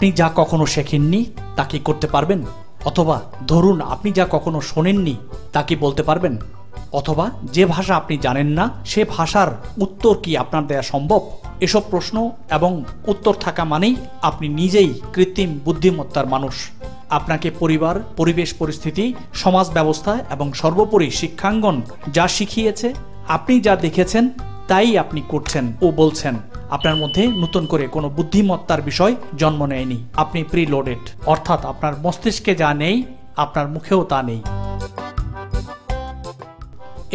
আপনি যা কখনো শেখেননি তা কি করতে পারবেন? অথবা ধরুন আপনি যা কখনো শোনেননি তা কি বলতে পারবেন? অথবা যে ভাষা আপনি জানেন না সে ভাষার উত্তর কি আপনার দেয়া সম্ভব? এসব প্রশ্ন এবং উত্তর থাকা মানেই আপনি নিজেই কৃত্রিম বুদ্ধিমত্তার মানুষ। আপনাকে পরিবার, পরিবেশ পরিস্থিতি, সমাজ ব্যবস্থা এবং সর্বোপরি শিক্ষাঙ্গন যা শিখিয়েছে, আপনি যা দেখেছেন তাই আপনি করছেন ও বলছেন। আপনার মধ্যে নতুন করে কোনো বুদ্ধিমত্তার বিষয় জন্ম নেয়নি। আপনি প্রিলোডেড, অর্থাৎ আপনার মস্তিষ্কে যা নেই আপনার মুখেও তা নেই।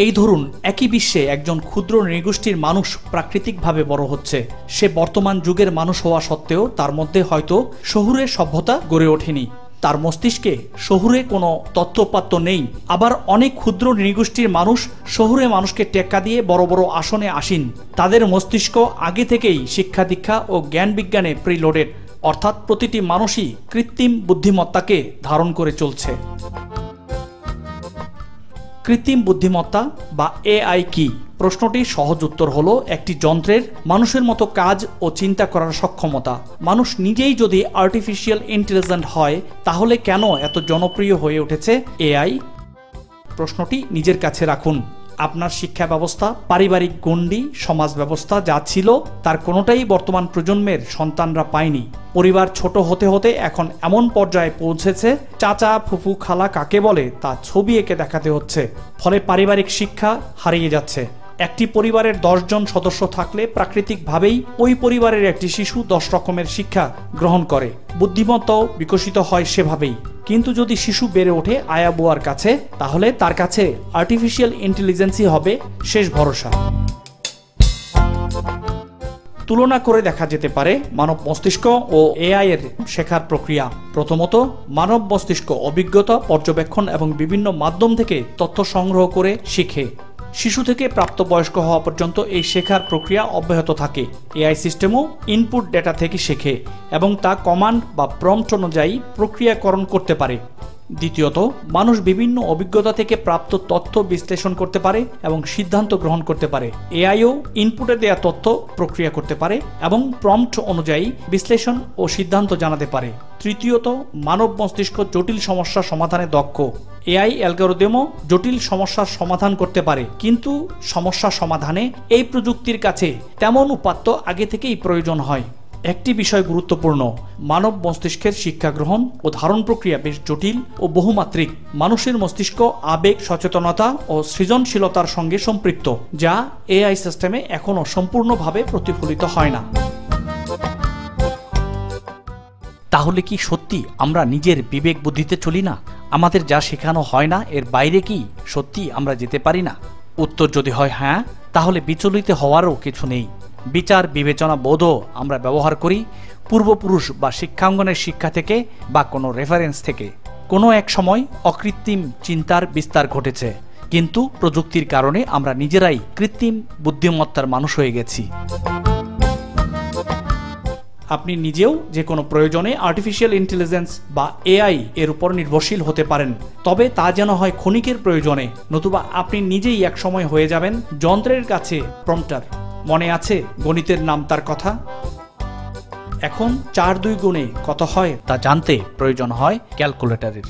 এই ধরুন একই বিশ্বে একজন ক্ষুদ্র নৃগোষ্ঠীর মানুষ প্রাকৃতিকভাবে বড় হচ্ছে। সে বর্তমান যুগের মানুষ হওয়া সত্ত্বেও তার মধ্যে হয়তো শহুরের সভ্যতা গড়ে ওঠেনি। তার মস্তিষ্কে শহুরে কোনো তত্ত্বপাত্য নেই। আবার অনেক ক্ষুদ্র নৃগোষ্ঠীর মানুষ শহুরে মানুষকে টেক্কা দিয়ে বড় বড় আসনে আসীন। তাদের মস্তিষ্ক আগে থেকেই শিক্ষা দীক্ষা ও জ্ঞান বিজ্ঞানে প্রিলোডেড, অর্থাৎ প্রতিটি মানুষই কৃত্রিম বুদ্ধিমত্তাকে ধারণ করে চলছে। কৃত্রিম বুদ্ধিমত্তা বা এআই কি? প্রশ্নটির সহজ উত্তর হলো একটি যন্ত্রের মানুষের মতো কাজ ও চিন্তা করার সক্ষমতা। মানুষ নিজেই যদি আর্টিফিশিয়াল ইন্টেলিজেন্ট হয় তাহলে কেন এত জনপ্রিয় হয়ে উঠেছে এআই? প্রশ্নটি নিজের কাছে রাখুন। আপনার শিক্ষা ব্যবস্থা, পারিবারিক গণ্ডি, সমাজ ব্যবস্থা যা ছিল তার কোনোটাই বর্তমান প্রজন্মের সন্তানরা পায়নি। পরিবার ছোট হতে হতে এখন এমন পর্যায়ে পৌঁছেছে চাচা, ফুফু, খালা কাকে বলে তা ছবি এঁকে দেখাতে হচ্ছে। ফলে পারিবারিক শিক্ষা হারিয়ে যাচ্ছে। একটি পরিবারের 10 জন সদস্য থাকলে প্রাকৃতিকভাবেই ওই পরিবারের একটি শিশু 10 রকমের শিক্ষা গ্রহণ করে, বুদ্ধিমত্তাও বিকশিত হয় সেভাবেই। কিন্তু যদি শিশু বেড়ে ওঠে আয়া বুয়ার কাছে, তাহলে তার কাছে আর্টিফিশিয়াল ইন্টেলিজেন্সই হবে শেষ ভরসা। তুলনা করে দেখা যেতে পারে মানব মস্তিষ্ক ও এআই এর শেখার প্রক্রিয়া। প্রথমত, মানব মস্তিষ্ক অভিজ্ঞতা, পর্যবেক্ষণ এবং বিভিন্ন মাধ্যম থেকে তথ্য সংগ্রহ করে শিখে। শিশু থেকে প্রাপ্তবয়স্ক হওয়া পর্যন্ত এই শেখার প্রক্রিয়া অব্যাহত থাকে। এআই সিস্টেমও ইনপুট ডেটা থেকে শেখে এবং তা কমান্ড বা প্রম্পট অনুযায়ী প্রক্রিয়াকরণ করতে পারে। দ্বিতীয়ত, মানুষ বিভিন্ন অভিজ্ঞতা থেকে প্রাপ্ত তথ্য বিশ্লেষণ করতে পারে এবং সিদ্ধান্ত গ্রহণ করতে পারে। এআইও ইনপুটে দেয়া তথ্য প্রক্রিয়া করতে পারে এবং প্রম্পট অনুযায়ী বিশ্লেষণ ও সিদ্ধান্ত জানাতে পারে। তৃতীয়ত, মানব মস্তিষ্ক জটিল সমস্যা সমাধানে দক্ষ। এআই অ্যালগরিদমও জটিল সমস্যার সমাধান করতে পারে, কিন্তু সমস্যা সমাধানে এই প্রযুক্তির কাছে তেমন উপাত্ত আগে থেকেই প্রয়োজন হয়। একটি বিষয় গুরুত্বপূর্ণ, মানব মস্তিষ্কের শিক্ষা গ্রহণ ও ধারণ প্রক্রিয়া বেশ জটিল ও বহুমাত্রিক। মানুষের মস্তিষ্ক আবেগ, সচেতনতা ও সৃজনশীলতার সঙ্গে সম্পৃক্ত, যা এআই সিস্টেমে এখনও সম্পূর্ণভাবে প্রতিফলিত হয় না। তাহলে কি সত্যি আমরা নিজের বিবেক বুদ্ধিতে চলি না? আমাদের যা শেখানো হয় না এর বাইরে কি সত্যি আমরা যেতে পারি না? উত্তর যদি হয় হ্যাঁ, তাহলে বিচলিত হওয়ারও কিছু নেই। বিচার বিবেচনা বোধও আমরা ব্যবহার করি পূর্বপুরুষ বা শিক্ষাঙ্গনের শিক্ষা থেকে বা কোনো রেফারেন্স থেকে। কোনো এক সময় অকৃত্রিম চিন্তার বিস্তার ঘটেছে, কিন্তু প্রযুক্তির কারণে আমরা নিজেরাই কৃত্রিম বুদ্ধিমত্তার মানুষ হয়ে গেছি। আপনি নিজেও যে কোনো প্রয়োজনে আর্টিফিশিয়াল ইন্টেলিজেন্স বা এআই এর উপর নির্ভরশীল হতে পারেন, তবে তা যেন হয় ক্ষণিকের প্রয়োজনে, নতুবা আপনি নিজেই একসময় হয়ে যাবেন যন্ত্রের কাছে প্রম্পটার। মনে আছে গণিতের নাম তার কথা? এখন 4 2 গুণে কত হয় তা জানতে প্রয়োজন হয় ক্যালকুলেটরের।